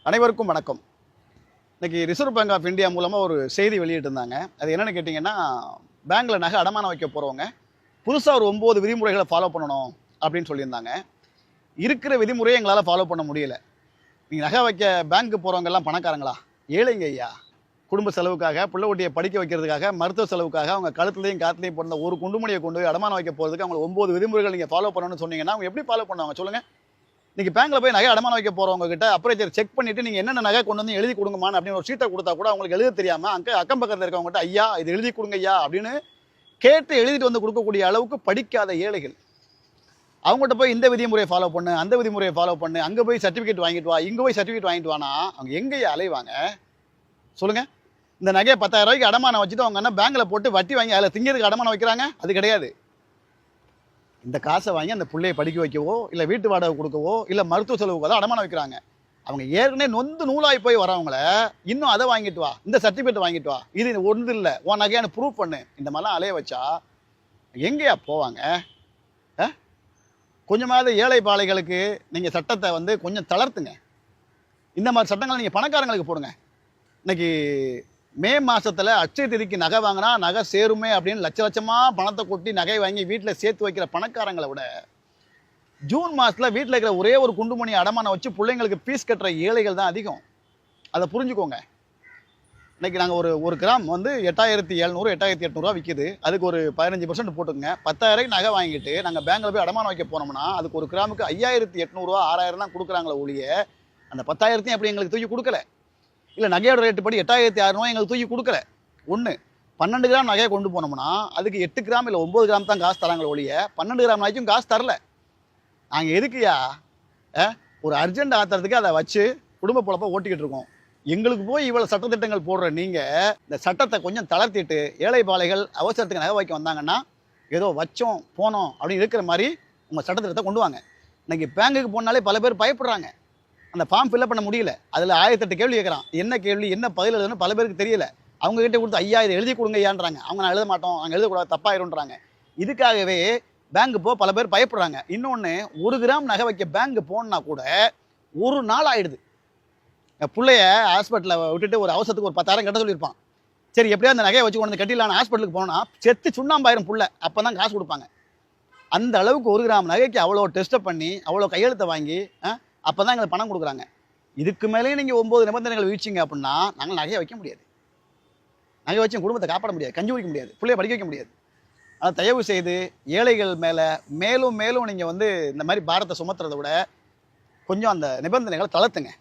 அனைவருக்கும் வணக்கம். இன்னைக்கு ரிசர்வ் பேங்க் ஆஃப் இந்தியா மூலமாக ஒரு செய்தி வெளியிட்டிருந்தாங்க. அது என்னென்னு கேட்டிங்கன்னா, பேங்க்கில் நகை அடமானம் வைக்க போகிறவங்க புதுசாக ஒரு 9 விதிமுறைகளை ஃபாலோ பண்ணணும் அப்படின்னு சொல்லியிருந்தாங்க. இருக்கிற விதிமுறையை எங்களால் ஃபாலோ பண்ண முடியல. நீங்கள் நகை வைக்க பேங்க்கு போகிறவங்கெல்லாம் பணக்காரங்களா? ஏழைங்க ஐயா. குடும்ப செலவுக்காக, பிள்ளை குட்டியை படிக்க வைக்கிறதுக்காக, மருத்துவ செலவுக்காக அவங்க கழுத்துலையும் காத்துலையும் பிறந்த ஒரு குண்டுமணியை கொண்டு போய் அடமானம் வைக்க போகிறதுக்கு அவங்க 9 விதிமுறைகள் நீங்கள் ஃபாலோ பண்ணணும்னு சொன்னீங்கன்னா அவங்க எப்படி ஃபாலோ பண்ணுவாங்க சொல்லுங்கள்? இன்னைக்கு பேங்க்ல போய் நகை அடமானம் வைக்க போறவங்க கிட்ட அப்ரைசர் செக் பண்ணிட்டு நீங்க என்னென்ன நகை கொண்டு வந்து எழுதி கொடுங்கம்மான்னு அப்படின்னு ஒரு சீட்டை கொடுத்தா கூட அவங்களுக்கு எழுத தெரியாம அக்கம் பக்கத்தில் இருக்கவங்க கிட்ட ஐயா இது எழுதி கொடுங்க ஐயா அப்படின்னு கேட்டு எழுதிட்டு வந்து கொடுக்கக்கூடிய அளவுக்கு படிக்காத ஏழைகள். அவங்ககிட்ட போய் இந்த விதிமுறையை ஃபாலோ பண்ணு, அந்த விதிமுறையை ஃபாலோ பண்ணு, அங்கே போய் சர்டிஃபிகேட் வாங்கிட்டு வா, இங்கே போய் சர்டிஃபிகேட் வாங்கிட்டு வானா அவங்க எங்கேயா அலைவாங்க சொல்லுங்க? இந்த நகையை 10,000 ரூபாய்க்கு அடமானம் வச்சுட்டு அவங்க என்ன பேங்க்ல போட்டு வட்டி வாங்கி அதில் திங்கிறதுக்கு அடமானம் வைக்கிறாங்க? அது கிடையாது. இந்த காசை வாங்கி அந்த பிள்ளையை படிக்க வைக்கவோ, இல்லை வீட்டு வாடகை கொடுக்கவோ, இல்லை மருத்துவ செலவுக்கு தான் அடமானம் வைக்கிறாங்க. அவங்க ஏற்கனவே நொந்து நூலாகி போய் வரவங்கள இன்னும் அதை வாங்கிட்டு வா, இந்த சர்டிஃபிகேட் வாங்கிட்டு வா, இது ஒன்று இல்லை உன் நகையானு ப்ரூவ் பண்ணு, இந்த மாதிரிலாம் அலைய வச்சா எங்கேயா போவாங்க? கொஞ்சமாவது ஏழை பாலைகளுக்கு நீங்கள் சட்டத்தை வந்து கொஞ்சம் தளர்த்துங்க. இந்த மாதிரி சட்டங்களை நீங்கள் பணக்காரங்களுக்கு போடுங்க. இன்னைக்கு மே மாதத்தில் அட்சய திதிக்கு நகை வாங்கினா நகை சேருமே அப்படின்னு லட்சமாக பணத்தை கொட்டி நகை வாங்கி வீட்டில் சேர்த்து வைக்கிற பணக்காரங்களை விட ஜூன் மாதத்தில் வீட்டில் இருக்கிற ஒரே ஒரு குண்டுமணி அடமானம் வச்சு பிள்ளைங்களுக்கு ஃபீஸ் கட்டுற ஏழைகள் தான் அதிகம். அதை புரிஞ்சுக்கோங்க. இன்னைக்கு நாங்கள் ஒரு கிராம் வந்து 8,700 8,800 விற்கிது. அதுக்கு ஒரு 15% போட்டுக்கோங்க. 10,000 நகை வாங்கிட்டு நாங்கள் பேங்க்கில் போய் அடமானம் வைக்க போனோம்னா அதுக்கு ஒரு கிராமுக்கு 5,800 6,000 தான் கொடுக்குறாங்களே ஒழிய அந்த 10,000 எப்படி எங்களுக்கு தூக்கி கொடுக்கல. இல்லை நகையோட ரேட்டு படி 8,600 எங்களுக்கு தூக்கி கொடுக்கல. 12 கிராம் நகையை கொண்டு போனோம்னா அதுக்கு 8 கிராம் இல்லை 9 கிராம் தான் காசு தராங்களே ஒழிய 12 கிராம் நகைக்கும் காசு தரல. நாங்கள் எதுக்குயா ஒரு அர்ஜென்ட் ஆத்துறதுக்கு அதை வச்சு குடும்ப பொழப்ப ஓட்டிக்கிட்டு இருக்கோம். எங்களுக்கு போய் இவ்வளோ சட்டத்திட்டங்கள் போடுற நீங்கள் இந்த சட்டத்தை கொஞ்சம் தளர்த்திட்டு ஏழை பாலைகள் அவசரத்துக்கு நகை வைக்க வந்தாங்கன்னா ஏதோ வச்சோம் போனோம் அப்படின்னு இருக்கிற மாதிரி உங்கள் சட்டத்திட்டத்தை கொண்டு வாங்க. இன்னைக்கு பேங்குக்கு போனாலே பல பேர் பயப்படுறாங்க. அந்த ஃபார்ம் ஃபில்அப் பண்ண முடியல. அதில் 1008 கேள்வி கேட்குறான். என்ன கேள்வி என்ன பதில் எழுதுன்னு பல பேருக்கு தெரியல. அவங்க கிட்டே கொடுத்து ஐயா இதை எழுதி கொடுங்க ஐயான்றாங்க. அவங்க நான் எழுத மாட்டோம், நாங்கள் எழுதக்கூடாது தப்பாயிருன்றாங்க. இதுக்காகவே பேங்க்கு போ பல பேர் பயப்படுறாங்க. இன்னொன்று 1 கிராம் நகை வைக்க பேங்க்கு போனா கூட ஒரு நாள் ஆயிடுது. பிள்ளைய ஹாஸ்பிட்டலில் விட்டுட்டு ஒரு அவசரத்துக்கு ஒரு 10,000 கட்ட சொல்லியிருப்பான். சரி எப்படியா அந்த நகையை வச்சு கொண்டு கட்டிடலான்னு ஹாஸ்பிட்டலுக்கு போனால் செத்து சுண்ணாம்பாயிரம் புள்ள அப்போ தான் காசு கொடுப்பாங்க. அந்த அளவுக்கு 1 கிராம் நகைக்கு அவ்வளோ டெஸ்ட்டை பண்ணி அவ்வளோ கையெழுத்தை வாங்கி அப்போ தான் எங்களுக்கு பணம் கொடுக்குறாங்க. இதுக்கு மேலேயும் நீங்கள் 9 நிபந்தனைகள் வீழ்ச்சிங்க அப்படின்னா நாங்கள் நகையை வைக்க முடியாது. நகை வச்சு குடும்பத்தை காப்பாட முடியாது, கஞ்சி குடிக்க முடியாது, பிள்ளைய படிக்க வைக்க முடியாது. ஆனால் தயவு செய்து ஏழைகள் மேலே மேலும் மேலும் நீங்கள் வந்து இந்த மாதிரி பாரத்தை சுமத்துறதை விட கொஞ்சம் அந்த நிபந்தனைகளை தளர்த்துங்க.